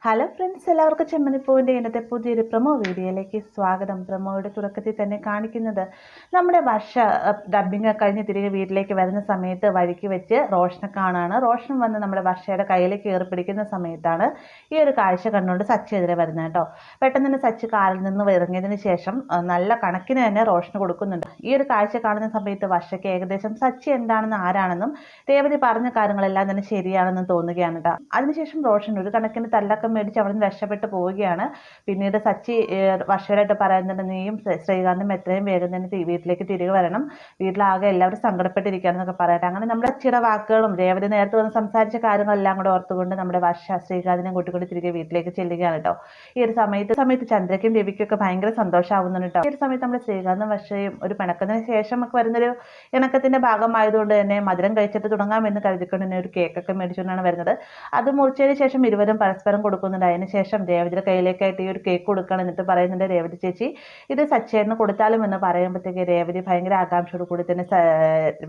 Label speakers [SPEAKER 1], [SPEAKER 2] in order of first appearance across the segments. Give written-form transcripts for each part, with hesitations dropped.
[SPEAKER 1] Hello friends, എല്ലാവർക്കും ചെമ്മനിപ്പൂവിൻ്റെ ഇന്നത്തെ പുതിയൊരു പ്രൊമോ വീഡിയോയിലേക്ക് സ്വാഗതം. പ്രൊമോയുടെ തുടക്കത്തിൽ തന്നെ കാണിക്കുന്നത് നമ്മുടെ വർഷ ഡബ്ബിങ് കഴിഞ്ഞ് തിരികെ വീട്ടിലേക്ക് വരുന്ന സമയത്ത് വഴിക്ക് വെച്ച് റോഷനെ കാണാണ്. റോഷൻ വന്ന് നമ്മുടെ വർഷയുടെ കയ്യിലേക്ക് കയറി പിടിക്കുന്ന സമയത്താണ് ഈ ഒരു കാഴ്ച കണ്ടുകൊണ്ട് സച്ചി എതിരെ വരുന്നത് കേട്ടോ. പെട്ടെന്ന് തന്നെ സച്ചി കാറിൽ നിന്ന് ഇറങ്ങിയതിന് ശേഷം നല്ല കണക്കിന് തന്നെ റോഷന് കൊടുക്കുന്നുണ്ട്. ഈ ഒരു കാഴ്ച കാണുന്ന സമയത്ത് വർഷയ്ക്ക് ഏകദേശം സച്ചി എന്താണെന്ന് ആരാണെന്നും രേവതി പറഞ്ഞ കാര്യങ്ങളെല്ലാം തന്നെ ശരിയാണെന്നും തോന്നുകയാണ് കേട്ടോ. അതിനുശേഷം റോഷൻ ഒരു കണക്കിന് തല്ലൊക്കെ മേടിച്ച് അവിടെ നിന്ന് രക്ഷപ്പെട്ട് പോവുകയാണ്. പിന്നീട് സച്ചി വർഷയായിട്ട് പറയുന്നുണ്ട്, നീയും ശ്രീകാന്തും എത്രയും വേഗം തന്നെ വീട്ടിലേക്ക് തിരികെ വരണം, വീട്ടിലാകെ എല്ലാവരും സങ്കടപ്പെട്ടിരിക്കുകയാണെന്നൊക്കെ പറയട്ടെ. അങ്ങനെ നമ്മുടെ സച്ചിയുടെ വാക്കുകളും രേവതി നേരത്തെ വന്ന് സംസാരിച്ച കാര്യങ്ങളെല്ലാം കൂടെ ഓർത്തുകൊണ്ട് നമ്മുടെ വർഷ ശ്രീകാന്തിനെ കൂട്ടിക്കൊണ്ട് തിരികെ വീട്ടിലേക്ക് ചെല്ലുകയാണ് കേട്ടോ. ഈ ഒരു സമയത്ത് ചന്ദ്രയ്ക്കും രവിക്കൊക്കെ ഭയങ്കര സന്തോഷമാവുന്നുണ്ട് കേട്ടോ. ഈ ഒരു സമയത്ത് നമ്മുടെ ശ്രീകാന്തും വർഷയും ഒരു പിണക്കത്തിന് ശേഷം ഒക്കെ വരുന്നൊരു ഇണക്കത്തിന്റെ ഭാഗമായതുകൊണ്ട് തന്നെ മധുരം കഴിച്ചിട്ട് തുടങ്ങാമെന്ന് കരുതിക്കൊണ്ട് തന്നെ ഒരു കേക്കൊക്കെ മേടിച്ചുകൊണ്ടാണ് വരുന്നത്. അത് മുറിച്ചതിന് ശേഷം ഇരുവരും പരസ്പരം കൊടുക്കുന്നുണ്ട്. അതിനുശേഷം രേവതിയുടെ കയ്യിലേക്കായിട്ട് ഈ ഒരു കേക്ക് കൊടുക്കണം. എന്നിട്ട് പറയുന്നുണ്ട്, രേവതി ചേച്ചി ഇത് സച്ചേറിന് കൊടുത്താലും എന്ന് പറയുമ്പോഴത്തേക്ക് രേവതി ഭയങ്കര ആകാംക്ഷയോട് കൂടി തന്നെ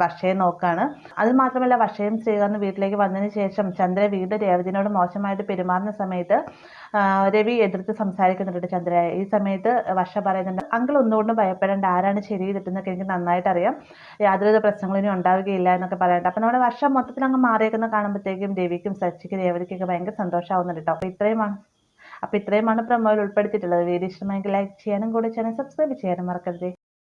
[SPEAKER 1] വർഷയെ നോക്കാണ്. അത് മാത്രമല്ല, വർഷയും ശ്രീകാന്തും വീട്ടിലേക്ക് വന്നതിന് ശേഷം ചന്ദ്ര വീണ്ടും രേവതിനോട് മോശമായിട്ട് പെരുമാറുന്ന സമയത്ത് രവി എതിർത്ത് സംസാരിക്കുന്നുണ്ട് ചന്ദ്ര. ഈ സമയത്ത് വർഷ പറയുന്നുണ്ട്, അങ്കിൾ ഒന്നുകൊണ്ടും ഭയപ്പെടേണ്ട, ആരാണ് ശരി ചെയ്തിട്ടെന്നൊക്കെ എനിക്ക് നന്നായിട്ട് അറിയാം, യാതൊരുവിധ പ്രശ്നങ്ങളും ഇനി ഉണ്ടാവുകയില്ല എന്നൊക്കെ പറയട്ടെ. അപ്പം നമ്മുടെ വർഷം മൊത്തത്തിൽ അങ്ങ് മാറിയേക്കുന്ന കാണുമ്പോഴത്തേക്കും രവിക്കും സച്ചിക്കും രേവതിക്കൊക്കെ ഭയങ്കര സന്തോഷമാവുന്നുണ്ട് കേട്ടോ. അപ്പോൾ ഇത്രയുമാണ് പ്രൊമോയിൽ ഉൾപ്പെടുത്തിയിട്ടുള്ളത്. വീഡിയോ ഇഷ്ടമായെങ്കിൽ ലൈക്ക് ചെയ്യാനും കൂടെ ചാനൽ സബ്സ്ക്രൈബ് ചെയ്യാനും മറക്കരുത്.